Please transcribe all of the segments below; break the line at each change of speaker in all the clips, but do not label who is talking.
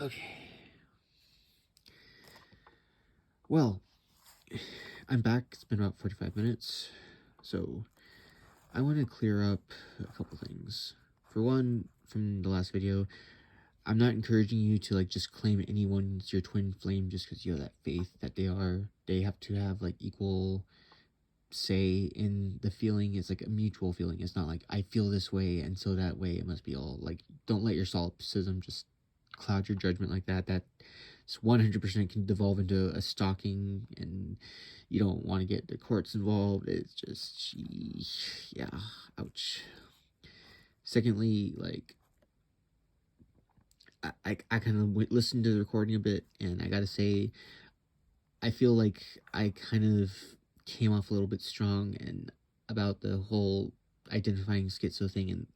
Okay. Well, I'm back. It's been about 45 minutes. So, I want to clear up a couple things. For one, from the last video, I'm not encouraging you to, just claim anyone's your twin flame just because you have that faith that they have to have, equal say in the feeling. Is like a mutual feeling. It's not like, I feel this way, and so that way it must be all. Don't let your solipsism just cloud your judgment like that. That 100% can devolve into a stalking, and you don't want to get the courts involved. It's just, yeah, ouch. Secondly, I kind of listened to the recording a bit, and I gotta say, I feel like I kind of came off a little bit strong and about the whole identifying schizo thing, and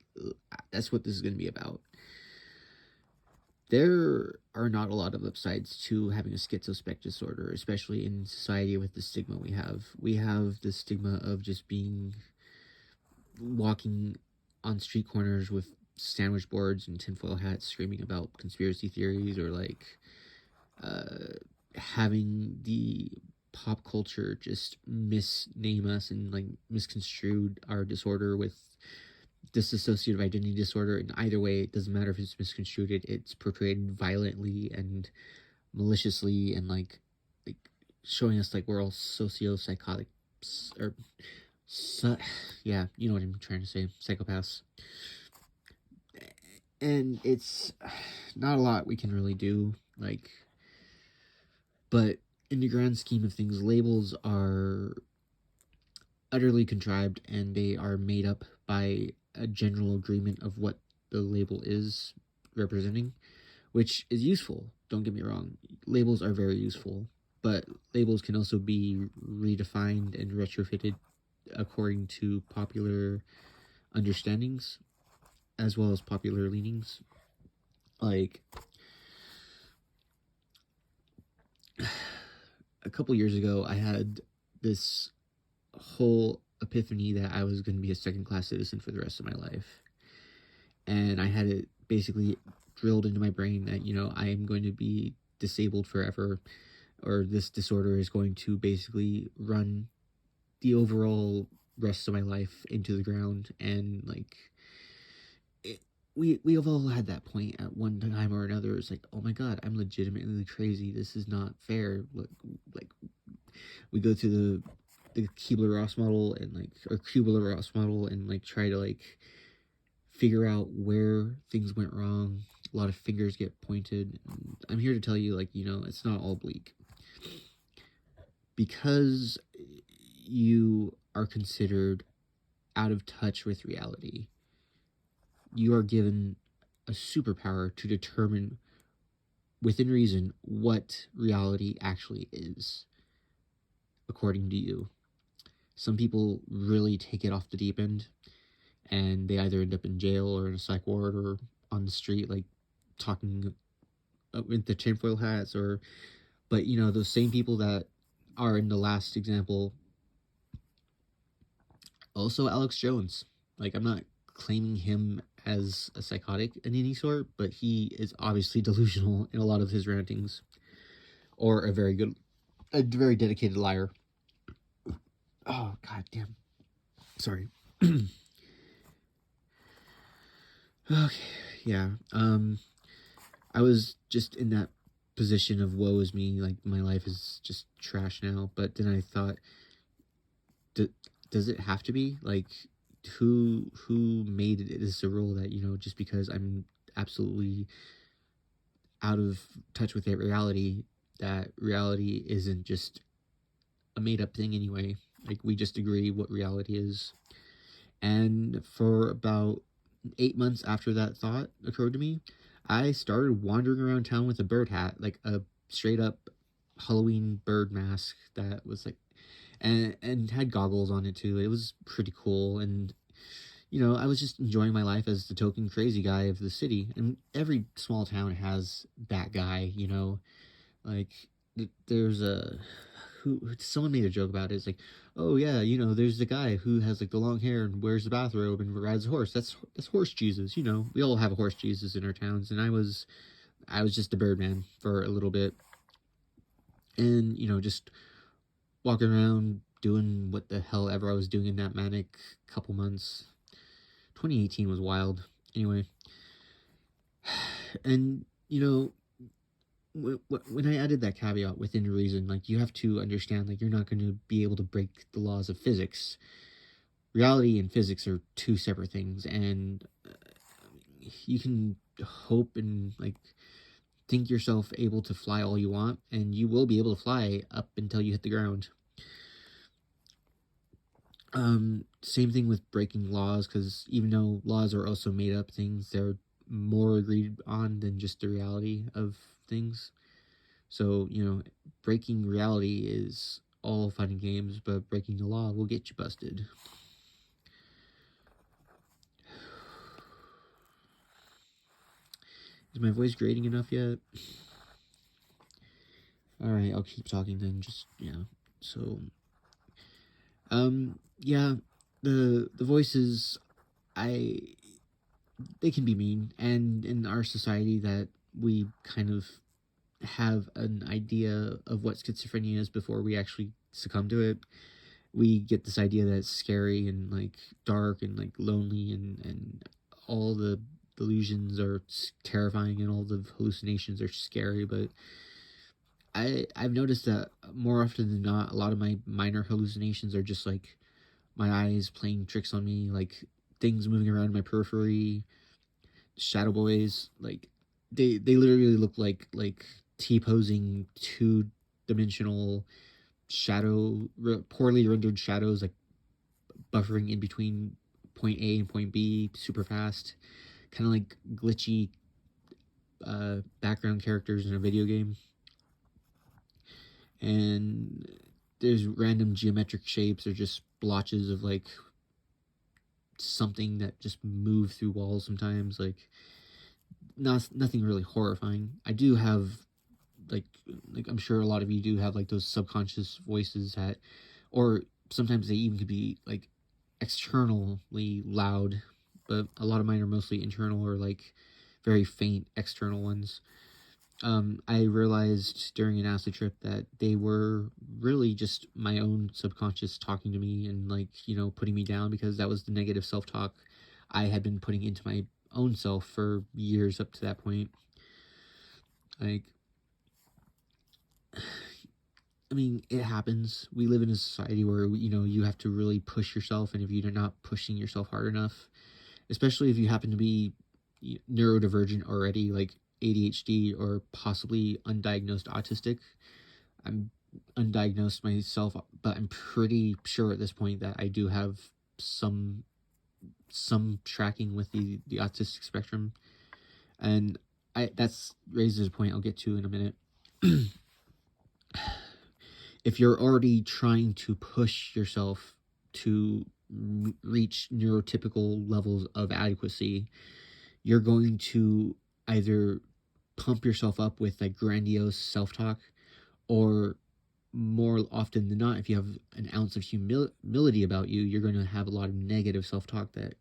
that's what this is going to be about. There are not a lot of upsides to having a schizospec disorder, especially in society with the stigma we have. We have the stigma of just walking on street corners with sandwich boards and tinfoil hats screaming about conspiracy theories, or having the pop culture just misname us and misconstrued our disorder with dissociative identity disorder. And either way, it doesn't matter if it's misconstrued. It's portrayed violently and maliciously, and showing us we're all socio-psychotic, or yeah, you know what I'm trying to say, psychopaths. And it's not a lot we can really do, but in the grand scheme of things, labels are utterly contrived, and they are made up by a general agreement of what the label is representing, which is useful. Don't get me wrong. Labels are very useful, but labels can also be redefined and retrofitted according to popular understandings as well as popular leanings. A couple years ago, I had this whole epiphany that I was going to be a second-class citizen for the rest of my life. And I had it basically drilled into my brain that, I am going to be disabled forever, or this disorder is going to basically run the overall rest of my life into the ground. And we have all had that point at one time or another. It's like, oh my god, I'm legitimately crazy. This is not fair. We go through the Kubler-Ross model or Kubler-Ross model, and try to figure out where things went wrong. A lot of fingers get pointed. And I'm here to tell you, it's not all bleak. Because you are considered out of touch with reality, you are given a superpower to determine, within reason, what reality actually is, according to you. Some people really take it off the deep end, and they either end up in jail or in a psych ward or on the street, talking with the tinfoil hats. But those same people that are in the last example, also Alex Jones. I'm not claiming him as a psychotic in any sort, but he is obviously delusional in a lot of his rantings, or a very dedicated liar. Oh, god damn. Sorry. Okay, yeah. I was just in that position of woe is me, my life is just trash now. But then I thought, does it have to be? Who made this a rule that, just because I'm absolutely out of touch with that reality isn't just a made-up thing anyway? We just agree what reality is. And for about 8 months after that thought occurred to me, I started wandering around town with a bird hat, a straight up Halloween bird mask that was and had goggles on it too. It was pretty cool. And I was just enjoying my life as the token crazy guy of the city. And every small town has that guy. There's someone made a joke about it. It's oh yeah, there's the guy who has the long hair and wears the bathrobe and rides a horse. That's horse Jesus. We all have a horse Jesus in our towns. And I was I was just a Birdman for a little bit. And, just walking around doing what the hell ever I was doing in that manic couple months. 2018 was wild. Anyway. And, when I added that caveat within reason, like, you have to understand, like, you're not going to be able to break the laws of physics. Reality and physics are two separate things, and you can hope and, like, think yourself able to fly all you want, and you will be able to fly up until you hit the ground. Same thing with breaking laws, because even though laws are also made up things, they're more agreed on than just the reality of things. So, breaking reality is all fun and games, but breaking the law will get you busted. Is my voice grating enough yet? Alright, I'll keep talking then, So, yeah, the voices, they can be mean, and in our society that we kind of have an idea of what schizophrenia is before we actually succumb to it. We get this idea that it's scary and, like, dark and, like, lonely, and all the delusions are terrifying and all the hallucinations are scary. But I've noticed that more often than not, a lot of my minor hallucinations are just like my eyes playing tricks on me, like things moving around in my periphery, shadow boys. Like, they literally look like T-posing two-dimensional poorly rendered shadows, like buffering in between point A and point B super fast, kind of like glitchy background characters in a video game. And there's random geometric shapes or just blotches of, like, something that just move through walls sometimes. Like, nothing really horrifying. I do have, like I'm sure a lot of you do have, like, those subconscious voices that, or sometimes they even could be, like, externally loud, but a lot of mine are mostly internal or, like, very faint external ones. I realized during an acid trip that they were really just my own subconscious talking to me and, like, putting me down, because that was the negative self-talk I had been putting into my own self for years up to that point. Like, I mean, it happens. We live in a society where, you have to really push yourself, and if you're not pushing yourself hard enough, especially if you happen to be neurodivergent already, like ADHD or possibly undiagnosed autistic. I'm undiagnosed myself, but I'm pretty sure at this point that I do have some tracking with the autistic spectrum, and that's raises a point I'll get to in a minute. If you're already trying to push yourself to reach neurotypical levels of adequacy, you're going to either pump yourself up with, like, grandiose self-talk, or more often than not, if you have an ounce of humility about you, you're going to have a lot of negative self-talk that,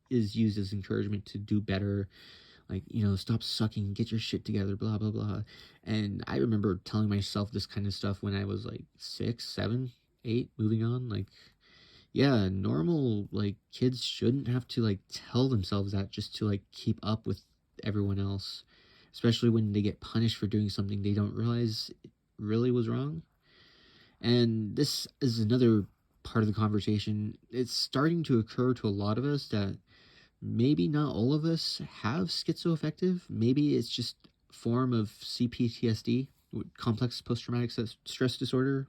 is used as encouragement to do better. Like, stop sucking, get your shit together, blah, blah, blah. And I remember telling myself this kind of stuff when I was, like, 6, 7, 8, moving on. Like, yeah, normal, like, kids shouldn't have to, like, tell themselves that just to, like, keep up with everyone else. Especially when they get punished for doing something they don't realize really was wrong. And this is another part of the conversation. It's starting to occur to a lot of us that maybe not all of us have schizoaffective. Maybe it's just a form of CPTSD, complex post-traumatic stress disorder,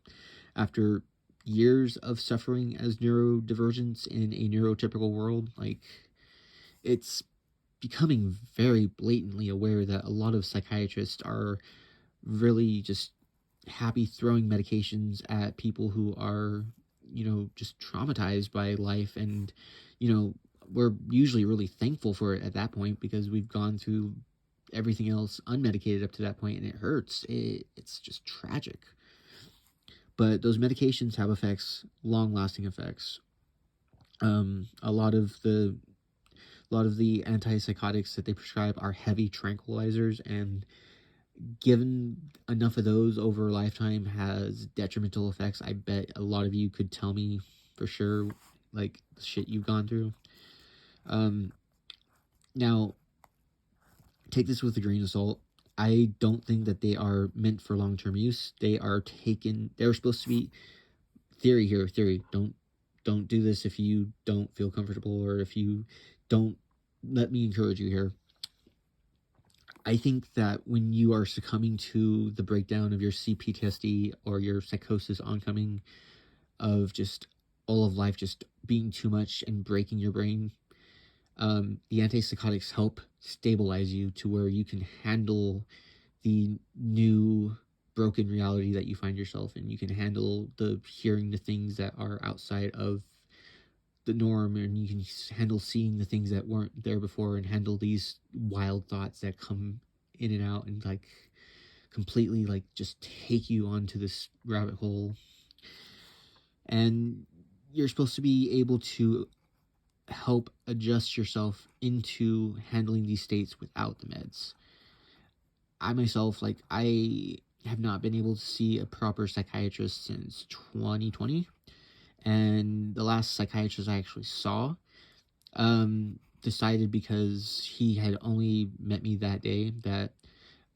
after years of suffering as neurodivergence in a neurotypical world. Like, it's becoming very blatantly aware that a lot of psychiatrists are really just happy throwing medications at people who are, just traumatized by life. And, we're usually really thankful for it at that point, because we've gone through everything else unmedicated up to that point, and it hurts. It's just tragic. But those medications have effects, long-lasting effects. A lot of the A lot of the antipsychotics that they prescribe are heavy tranquilizers, and given enough of those over a lifetime has detrimental effects. I bet a lot of you could tell me for sure, like, the shit you've gone through. Now, take this with a grain of salt. I don't think that they are meant for long-term use. They're supposed to be, theory here, theory. Don't do this if you don't feel comfortable, or if you don't, let me encourage you here. I think that when you are succumbing to the breakdown of your CPTSD or your psychosis oncoming, of just all of life just being too much and breaking your brain, the antipsychotics help stabilize you to where you can handle the new broken reality that you find yourself in. You can handle hearing the things that are outside of the norm, and you can handle seeing the things that weren't there before, and handle these wild thoughts that come in and out, and like completely like just take you onto this rabbit hole. And you're supposed to be able to help adjust yourself into handling these states without the meds. I myself, like, I have not been able to see a proper psychiatrist since 2020. And the last psychiatrist I actually saw decided, because he had only met me that day, that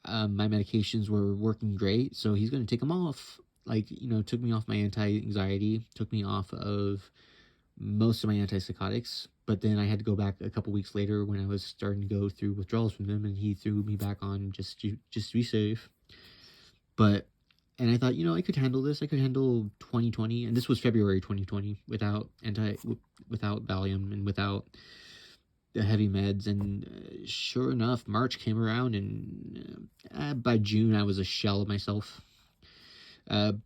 my medications were working great, so he's going to take them off. Like, took me off my anti-anxiety, took me off of most of my antipsychotics, but then I had to go back a couple weeks later when I was starting to go through withdrawals from them, and he threw me back on just to be safe. And I thought, I could handle this. I could handle 2020, and this was February 2020 without Valium and without the heavy meds. And sure enough, March came around, and by June I was a shell of myself.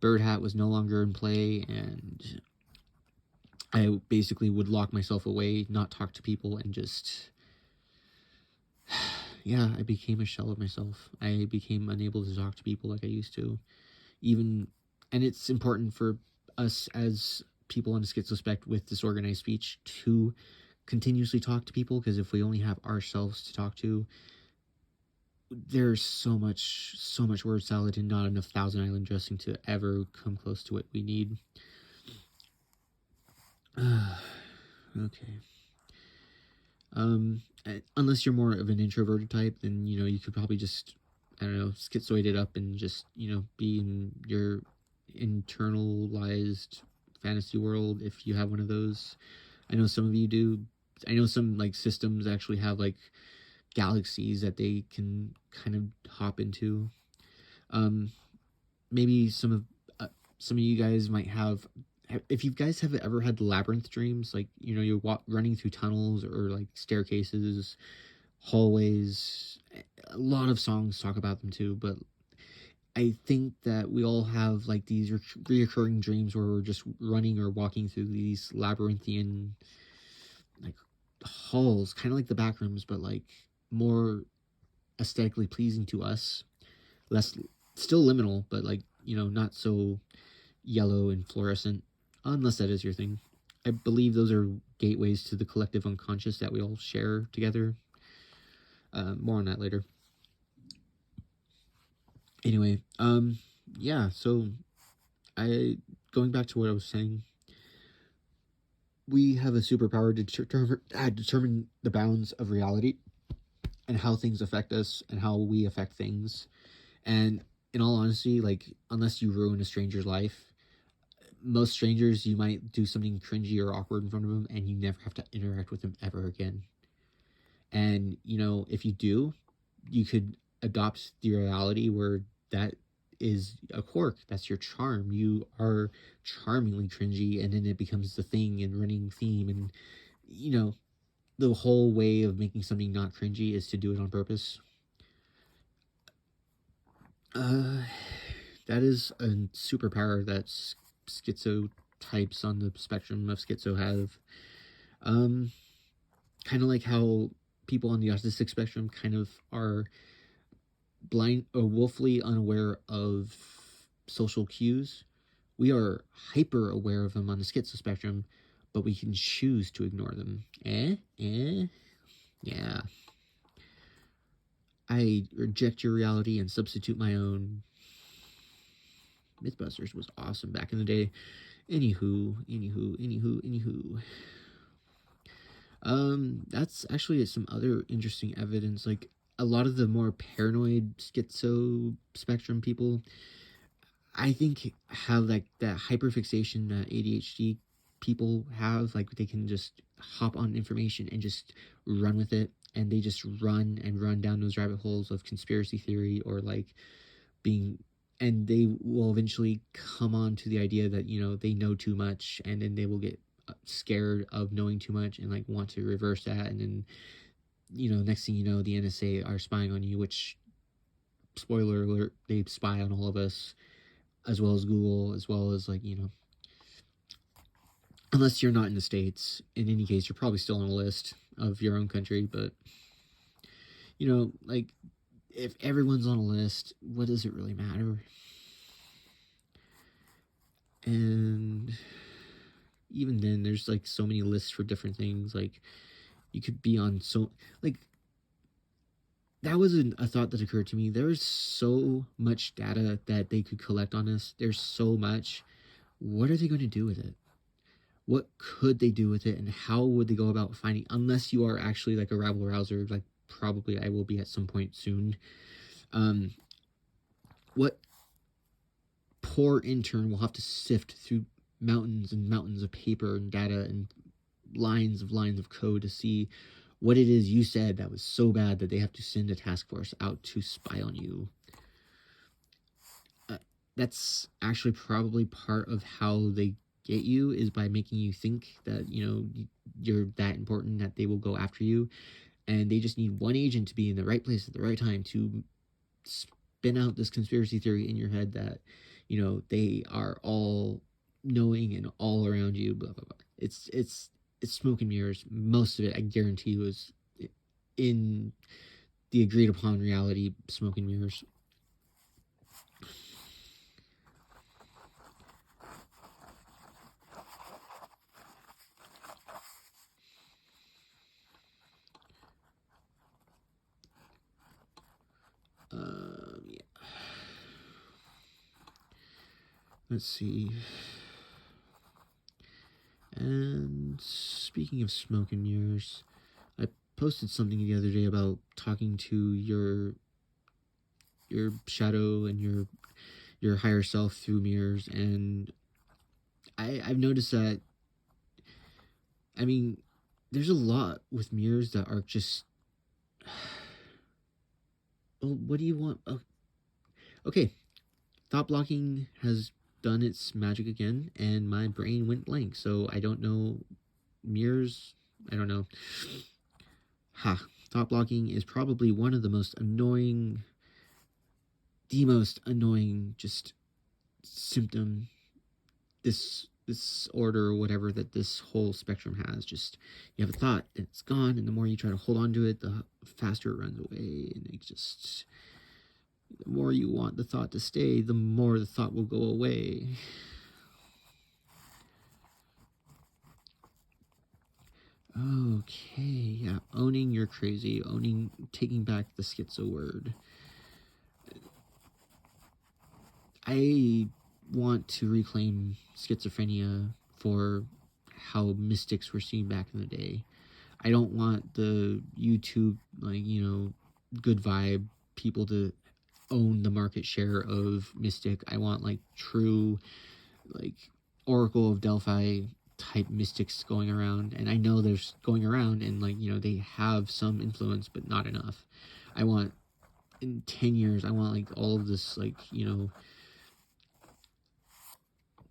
Bird Hat was no longer in play, and I basically would lock myself away, not talk to people, and just, yeah, I became a shell of myself. I became unable to talk to people like I used to. And it's important for us as people on the schizospect with disorganized speech to continuously talk to people, because if we only have ourselves to talk to, there's so much word salad and not enough Thousand Island dressing to ever come close to what we need. Okay. Unless you're more of an introverted type, then, you could probably just, I don't know, schizoid it up and just, be in your internalized fantasy world if you have one of those. I know some of you do. I know some, like, systems actually have, like, galaxies that they can kind of hop into. Maybe some of you guys might have, if you guys have ever had labyrinth dreams, like, you're running through tunnels or like staircases, hallways. A lot of songs talk about them too, but I think that we all have like these reoccurring dreams where we're just running or walking through these labyrinthian like halls, kind of like the back rooms, but like more aesthetically pleasing to us, less, still liminal, but like, not so yellow and fluorescent, unless that is your thing. I believe those are gateways to the collective unconscious that we all share together. More on that later. Anyway, yeah, so going back to what I was saying, we have a superpower to determine the bounds of reality and how things affect us and how we affect things. And in all honesty, like, unless you ruin a stranger's life, most strangers, you might do something cringy or awkward in front of them, and you never have to interact with them ever again. And, if you do, you could adopt the reality where that is a quirk. That's your charm. You are charmingly cringy, and then it becomes the thing and running theme. And, the whole way of making something not cringy is to do it on purpose. That is a superpower that schizotypes on the spectrum of schizo have. Kind of like how people on the autistic spectrum kind of are blind or woefully unaware of social cues. We are hyper aware of them on the schizo spectrum, but we can choose to ignore them. Yeah. I reject your reality and substitute my own. Mythbusters was awesome back in the day. Anywho. That's actually some other interesting evidence. Like a lot of the more paranoid schizo spectrum people, I think have like that hyperfixation that ADHD people have. Like they can just hop on information and just run with it, and they just run and run down those rabbit holes of conspiracy theory or like being, and they will eventually come on to the idea that they know too much, and then they will get scared of knowing too much and like want to reverse that, and then next thing you know, the NSA are spying on you, which, spoiler alert, they spy on all of us, as well as Google, as well as like unless you're not in the States. In any case, you're probably still on a list of your own country, but like if everyone's on a list, what does it really matter? And even then, there's like so many lists for different things. Like you could be on like that was a thought that occurred to me. There is so much data that they could collect on us. There's so much. What are they going to do with it? What could they do with it, and how would they go about finding? Unless you are actually like a rabble rouser, like probably I will be at some point soon. What poor intern will have to sift through mountains and mountains of paper and data and lines of code to see what it is you said that was so bad that they have to send a task force out to spy on you. That's actually probably part of how they get you, is by making you think that you're that important that they will go after you, and they just need one agent to be in the right place at the right time to spin out this conspiracy theory in your head that they are all knowing and all around you, blah blah blah. It's smoke and mirrors. Most of it, I guarantee you, is in the agreed upon reality, smoke and mirrors. Yeah. Let's see. And speaking of smoke and mirrors, I posted something the other day about talking to your shadow and your higher self through mirrors, and I've noticed that. I mean, there's a lot with mirrors that are just. Well, what do you want? Oh, okay, thought blocking has done its magic again, and my brain went blank. So I don't know. Mirrors, I don't know. Ha. Thought blocking is probably one of the most annoying, just symptom, this disorder or whatever that this whole spectrum has. Just, you have a thought and it's gone, and the more you try to hold on to it, the faster it runs away, and it just, the more you want the thought to stay, the more the thought will go away. Okay, yeah, owning you're crazy, taking back the schizo word. I want to reclaim schizophrenia for how mystics were seen back in the day. I don't want the YouTube, like, good vibe people to own the market share of mystic. I want like true, like, Oracle of Delphi type mystics going around, and I know there's going around, and like they have some influence but not enough. I want, in 10 years, I want like all of this, like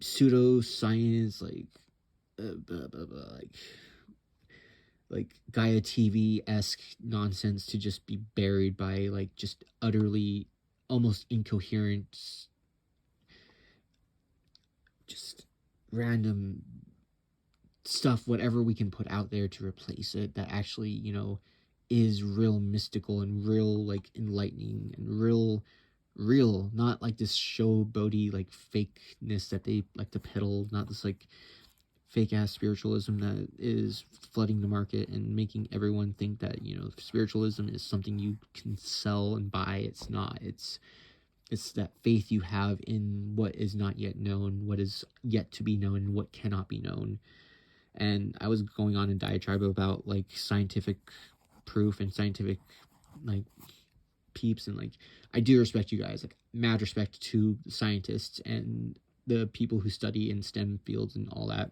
pseudoscience, like blah, blah, blah, like Gaia TV-esque nonsense to just be buried by like just utterly almost incoherent, just random stuff, whatever we can put out there to replace it, that actually is real mystical and real, like, enlightening and real, not like this showboaty like fakeness that they like to peddle, not this like fake ass spiritualism that is flooding the market and making everyone think that, you know, spiritualism is something you can sell and buy. It's not. It's that faith you have in what is not yet known, what is yet to be known, and what cannot be known. And I was going on a diatribe about like scientific proof and scientific like peeps, and like I do respect you guys, like mad respect to scientists and the people who study in STEM fields and all that.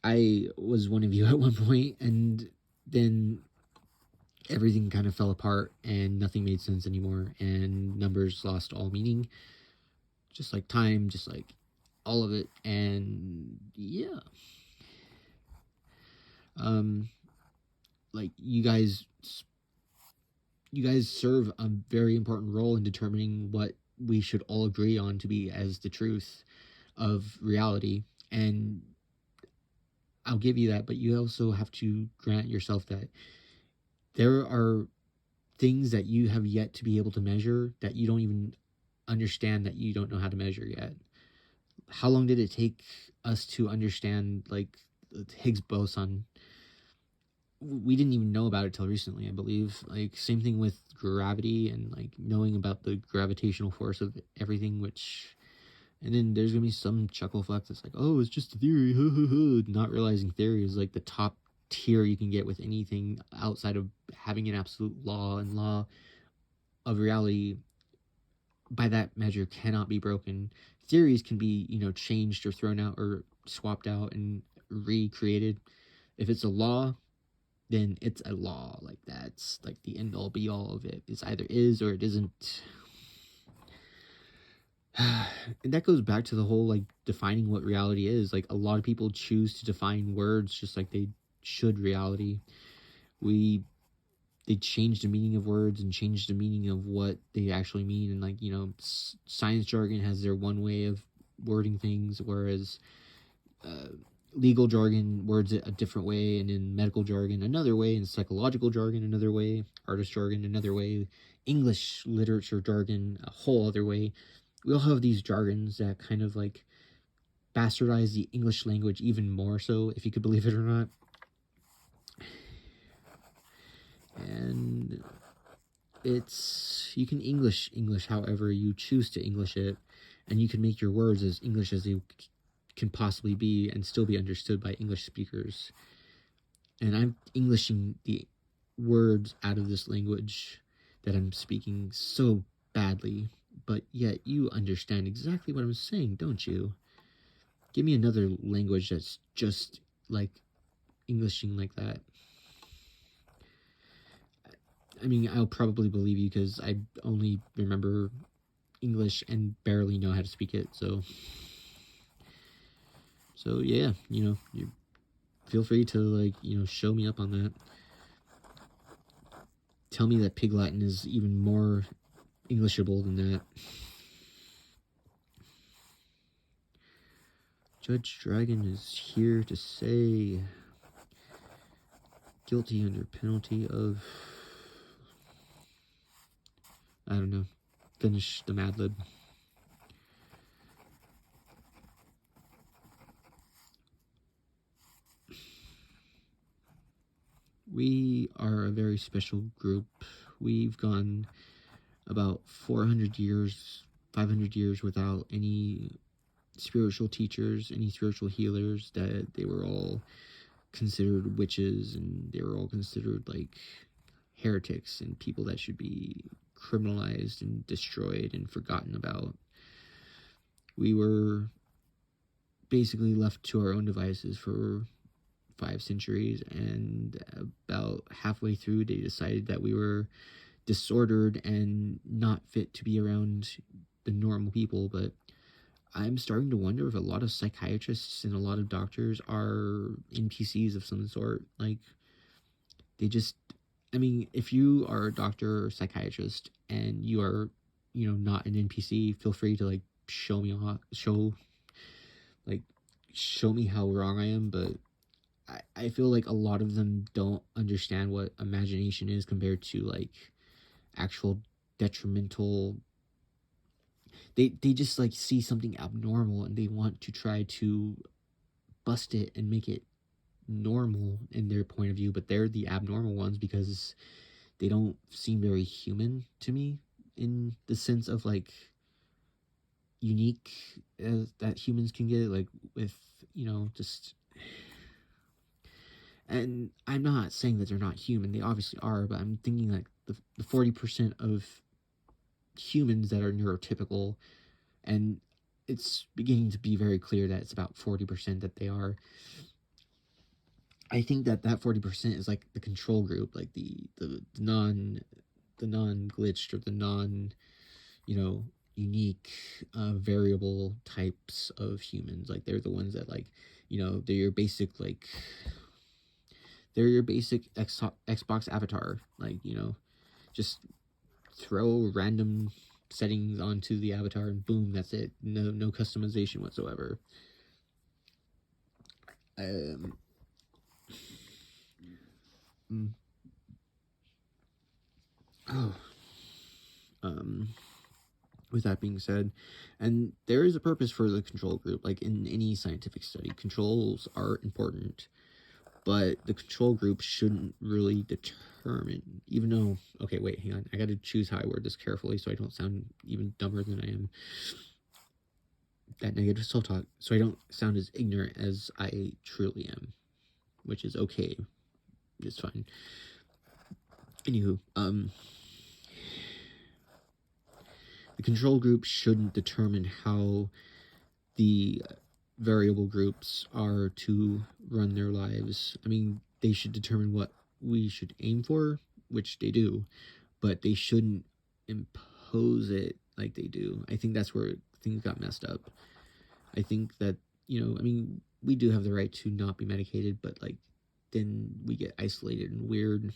I was one of you at one point, and then everything kind of fell apart and nothing made sense anymore, and numbers lost all meaning, just like time, just like all of it. And yeah, um like you guys serve a very important role in determining what we should all agree on to be as the truth of reality. And I'll give you that, but you also have to grant yourself that there are things that you have yet to be able to measure, that you don't even understand, that you don't know how to measure yet. How long did it take us to understand like the Higgs boson? We didn't even know about it till recently, I believe. Like same thing with gravity and like knowing about the gravitational force of everything, which, and then there's gonna be some chuckle fuck that's like, oh, it's just a theory, not realizing theory is like the top tier you can get with anything outside of having an absolute law, and law of reality by that measure cannot be broken. Theories can be, you know, changed or thrown out or swapped out and recreated. If it's a law, then it's a law. Like that's like the end all be all of it. It's either is or it isn't. And that goes back to the whole like defining what reality is. Like a lot of people choose to define words just like they should reality. They change the meaning of words and change the meaning of what they actually mean. And like, you know, science jargon has their one way of wording things, whereas uh, legal jargon words it a different way, and in medical jargon another way, in psychological jargon another way, artist jargon another way, English literature jargon a whole other way. We all have these jargons that kind of like bastardize the English language even more so, if you could believe it or not. And it's, you can English however you choose to English it, and you can make your words as English as they can possibly be and still be understood by English speakers. And I'm Englishing the words out of this language that I'm speaking so badly, but yet you understand exactly what I'm saying, don't you? Give me another language that's just like Englishing like that. I mean, I'll probably believe you because I only remember English and barely know how to speak it. So yeah, you know, you feel free to like, you know, show me up on that. Tell me that Pig Latin is even more Englishable than that. Judge Dragon is here to say guilty under penalty of, I don't know, finish the Mad Lib. We are a very special group. We've gone about 400 years, 500 years without any spiritual teachers, any spiritual healers. That they were all considered witches, and they were all considered like heretics and people that should be criminalized and destroyed and forgotten about. We were basically left to our own devices for 5 centuries, and about halfway through they decided that we were disordered and not fit to be around the normal people. But I'm starting to wonder if a lot of psychiatrists and a lot of doctors are NPCs of some sort. Like, they just, I mean, if you are a doctor or psychiatrist and you are, you know, not an NPC, feel free to like show me how wrong I am. But I feel like a lot of them don't understand what imagination is compared to like actual detrimental. They just like see something abnormal and they want to try to bust it and make it normal in their point of view, but they're the abnormal ones because they don't seem very human to me, in the sense of like unique as that humans can get, like with, you know, just. And I'm not saying that they're not human, they obviously are, but I'm thinking like the 40% of humans that are neurotypical, and it's beginning to be very clear that it's about 40% that they are. I think that 40% is like the control group, like the non glitched, or the non, you know, unique variable types of humans. Like they're the ones that, like, you know, they're your basic, like, they're your basic Xbox avatar. Like, you know, just throw random settings onto the avatar and boom, that's it. No customization whatsoever. Um, oh, um, with that being said, and there is a purpose for the control group. Like in any scientific study, controls are important, but the control group shouldn't really determine, even though, okay, wait, hang on, I gotta choose how I word this carefully so I don't sound even dumber than I am. That negative self-talk, so I don't sound as ignorant as I truly am, which is okay. It's fine. Anywho, the control group shouldn't determine how the variable groups are to run their lives. I mean, they should determine what we should aim for, which they do, but they shouldn't impose it like they do. I think that's where things got messed up. I think that, you know, I mean, we do have the right to not be medicated, but like then we get isolated and weird.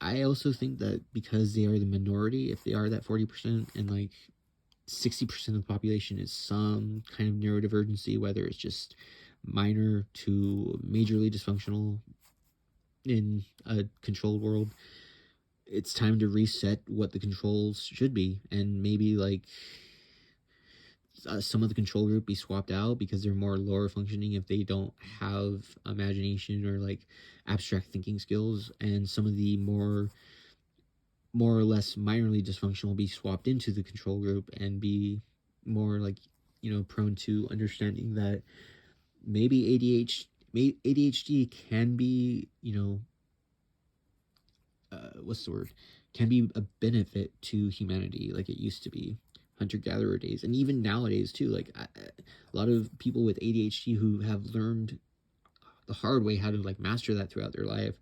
I also think that because they are the minority, if they are that 40%, and like 60% of the population is some kind of neurodivergency, whether it's just minor to majorly dysfunctional in a controlled world, it's time to reset what the controls should be. And maybe like some of the control group be swapped out because they're more lower functioning if they don't have imagination or like abstract thinking skills, and some of the more or less minorly dysfunctional be swapped into the control group and be more like, you know, prone to understanding that maybe ADHD can be, you know, what's the word, can be a benefit to humanity like it used to be, hunter-gatherer days, and even nowadays too. Like a lot of people with ADHD who have learned the hard way how to like master that throughout their life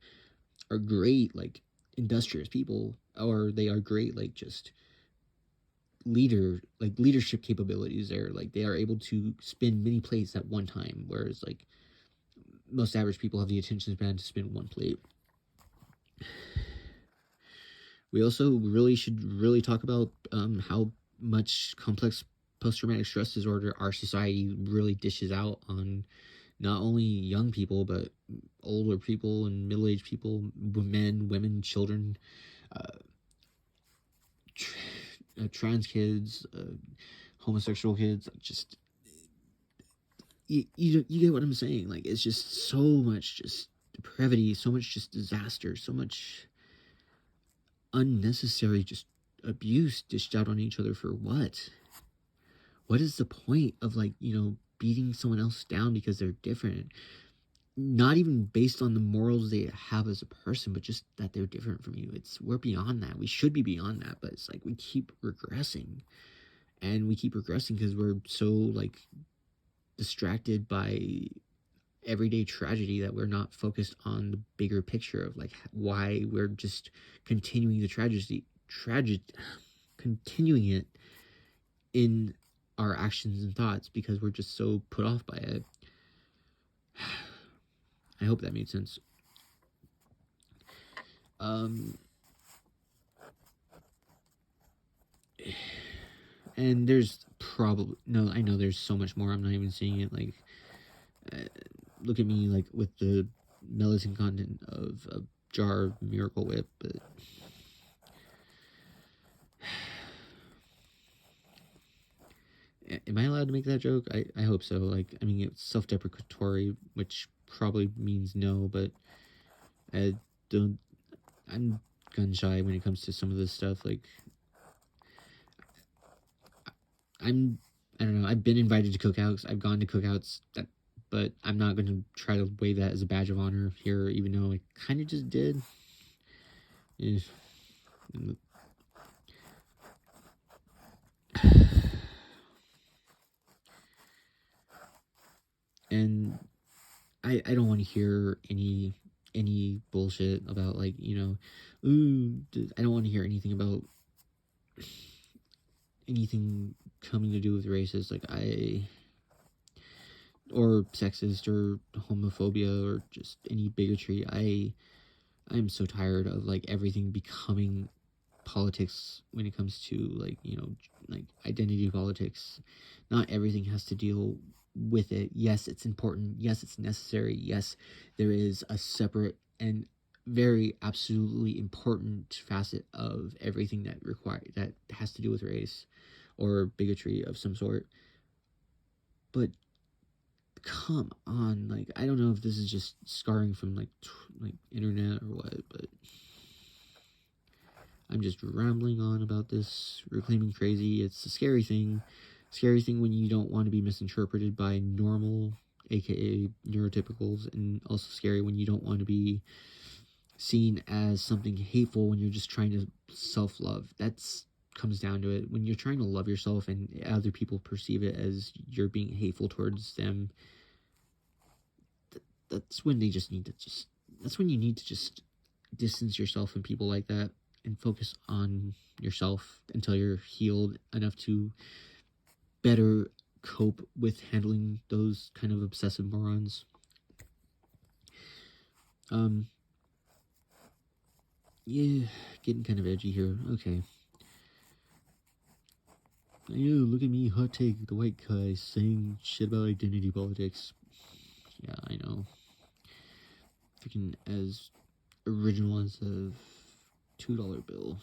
are great like industrious people, or they are great like just leadership capabilities. There, like they are able to spin many plates at one time, whereas like most average people have the attention span to spin one plate. We also should really talk about how much complex post-traumatic stress disorder our society really dishes out on not only young people, but older people and middle-aged people, men, women, children, uh, trans kids, homosexual kids. Just you get what I'm saying. Like it's just so much just depravity, so much just disaster, so much unnecessary just abuse dished out on each other for what? What is the point of like, you know, beating someone else down because they're different? Not even based on the morals they have as a person, but just that they're different from you. We're beyond that. We should be beyond that, but it's like we keep regressing. And we keep regressing because we're so like distracted by everyday tragedy that we're not focused on the bigger picture of like why we're just continuing the continuing it in our actions and thoughts because we're just so put off by it. I hope that made sense. And there's probably, no, I know there's so much more. I'm not even seeing it. Like, look at me, like, with the melatonin content of a jar of Miracle Whip, but Am I allowed to make that joke? I hope so. Like, I mean, it's self-deprecatory, which probably means no, but I don't. I'm gun shy when it comes to some of this stuff. Like, I don't know. I've been invited to cookouts. I've gone to cookouts. But I'm not going to try to weigh that as a badge of honor here, even though I kind of just did. Yeah. And I don't want to hear any bullshit about, like, you know, ooh, I don't want to hear anything about anything coming to do with races, like, or sexist or homophobia or just any bigotry. I'm so tired of, like, everything becoming politics when it comes to, like, you know, like, identity politics. Not everything has to deal with it. Yes, it's important. Yes, it's necessary. Yes, there is a separate and very absolutely important facet of everything that has to do with race or bigotry of some sort. But come on, like, I don't know if this is just scarring from, like internet or what, but I'm just rambling on about this, reclaiming crazy. It's a scary thing. Scary thing when you don't want to be misinterpreted by normal, aka neurotypicals, and also scary when you don't want to be seen as something hateful when you're just trying to self-love. That's comes down to it. When you're trying to love yourself and other people perceive it as you're being hateful towards them, that's when they just need to just that's when you need to just distance yourself from people like that and focus on yourself until you're healed enough to better cope with handling those kind of obsessive morons. Yeah, getting kind of edgy here. Okay. Ew, look at me, hot take, the white guy saying shit about identity politics. Yeah, I know. Freaking as original as a $2 bill.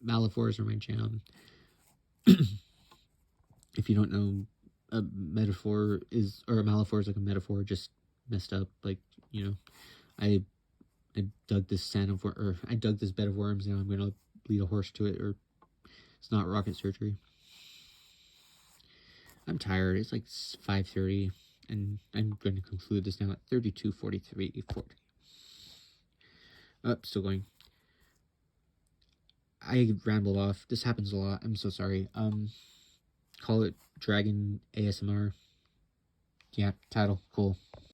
Malifaux are my jam. If you don't know, a metaphor is, or a Malifaux is like a metaphor just messed up. Like, you know, I dug this I dug this bed of worms. Now I'm gonna lead a horse to it, or it's not rocket surgery. I'm tired. It's like 5:30, and I'm going to conclude this now at 32:43:40. Still going. I rambled off. This happens a lot. I'm so sorry. Call it Dragon ASMR. Yeah, title. Cool.